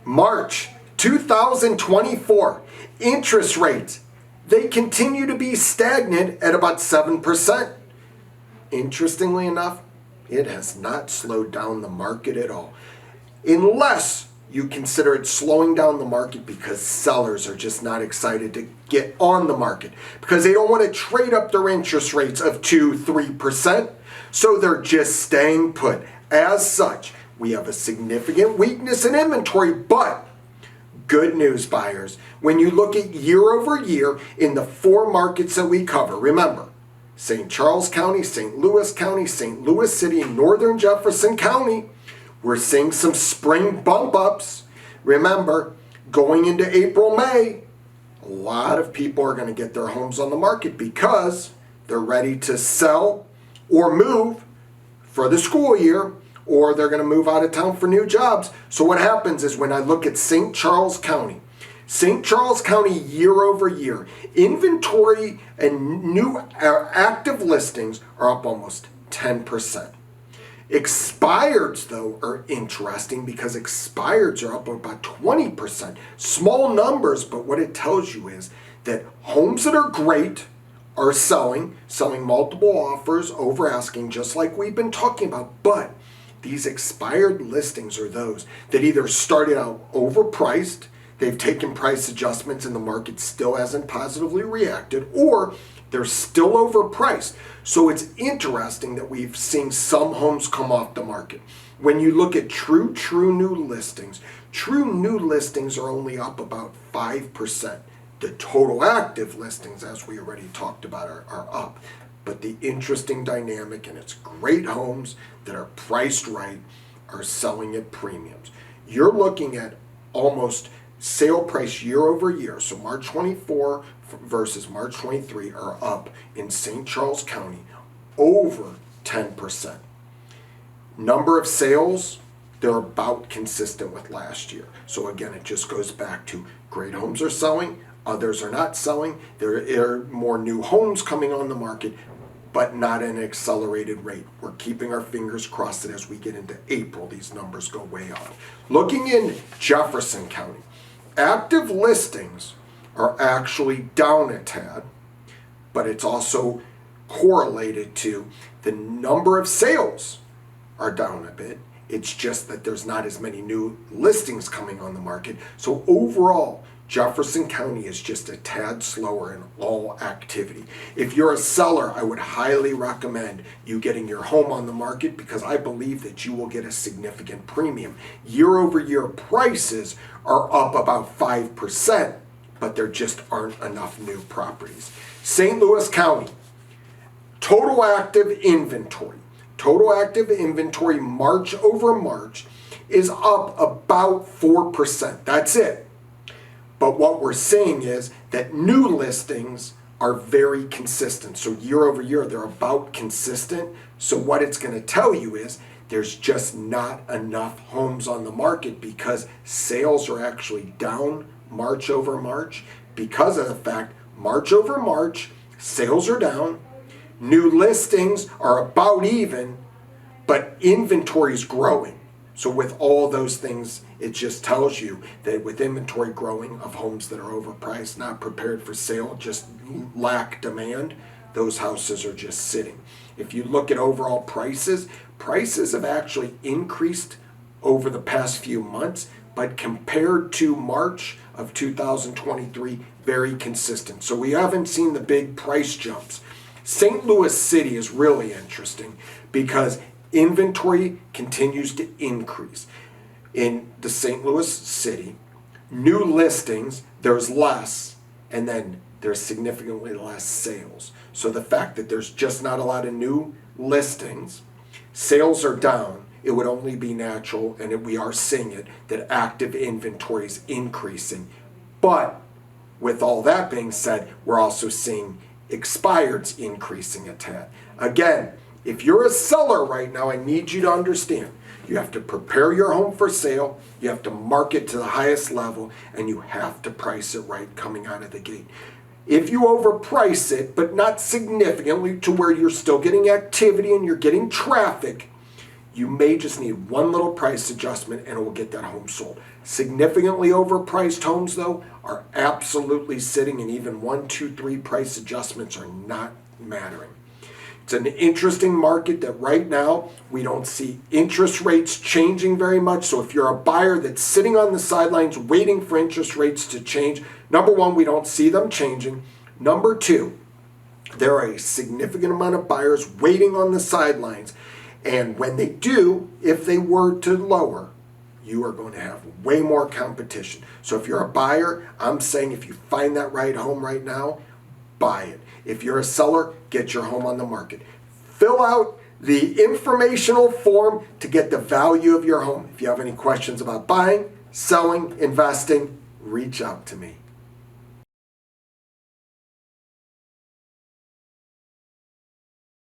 March 2024, interest rates, they continue to be stagnant at about 7%. Interestingly enough, it has not slowed down the market at all. Unless you consider it slowing down the market because sellers are just not excited to get on the market because they don't want to trade up their interest rates of 2-3%. So they're just staying put. As such, we have a significant weakness in inventory, but good news, buyers. When you look at year over year in the 4 markets that we cover, remember, St. Charles County, St. Louis County, St. Louis City, and Northern Jefferson County, we're seeing some spring bump ups. Remember, going into April, May, a lot of people are going to get their homes on the market because they're ready to sell or move for the school year, or they're going to move out of town for new jobs. So what happens is when I look at St. Charles County year over year, inventory and new active listings are up almost 10%. Expireds, though, are interesting because expireds are up about 20%. Small numbers, but what it tells you is that homes that are great are selling multiple offers over asking, just like we've been talking about. But these expired listings are those that either started out overpriced, they've taken price adjustments and the market still hasn't positively reacted, or they're still overpriced. So it's interesting that we've seen some homes come off the market. When you look at true new listings are only up about 5%. The total active listings, as we already talked about, are up. But the interesting dynamic, and it's great homes that are priced right, are selling at premiums. You're looking at almost sale price year over year. So March 24 versus March 23 are up in St. Charles County over 10%. Number of sales, they're about consistent with last year. So again, it just goes back to great homes are selling, others are not selling. There are more new homes coming on the market, but not at an accelerated rate. We're keeping our fingers crossed that as we get into April, these numbers go way up. Looking in Jefferson County, active listings are actually down a tad, but it's also correlated to the number of sales are down a bit. It's just that there's not as many new listings coming on the market. So overall, Jefferson County is just a tad slower in all activity. If you're a seller, I would highly recommend you getting your home on the market because I believe that you will get a significant premium. Year over year prices are up about 5%, but there just aren't enough new properties. St. Louis County, total active inventory March over March is up about 4%. That's it. But what we're seeing is that new listings are very consistent. So year over year, they're about consistent. So what it's going to tell you is there's just not enough homes on the market because sales are actually down March over March because of the fact March over March, sales are down, new listings are about even, but inventory is growing. So with all those things, it just tells you that with inventory growing of homes that are overpriced, not prepared for sale, just lack demand, those houses are just sitting. If you look at overall prices have actually increased over the past few months, but compared to March of 2023, very consistent. So we haven't seen the big price jumps. St. Louis City is really interesting because inventory continues to increase. In the St. Louis City, new listings, there's less, and then there's significantly less sales. So the fact that there's just not a lot of new listings, sales are down, it would only be natural, and we are seeing it, that active inventory is increasing. But with all that being said, we're also seeing expireds increasing a tad. Again, if you're a seller right now, I need you to understand, you have to prepare your home for sale, you have to market to the highest level, and you have to price it right coming out of the gate. If you overprice it, but not significantly to where you're still getting activity and you're getting traffic, You may just need one little price adjustment and it will get that home sold. Significantly overpriced homes, though, are absolutely sitting, and even 1, 2, 3 price adjustments are not mattering. It's an interesting market that right now we don't see interest rates changing very much. So if you're a buyer that's sitting on the sidelines waiting for interest rates to change, number one, we don't see them changing. Number two, there are a significant amount of buyers waiting on the sidelines. And when they do, if they were to lower, you are going to have way more competition. So if you're a buyer, I'm saying if you find that right home right now, buy it. If you're a seller, get your home on the market. Fill out the informational form to get the value of your home. If you have any questions about buying, selling, investing, reach out to me.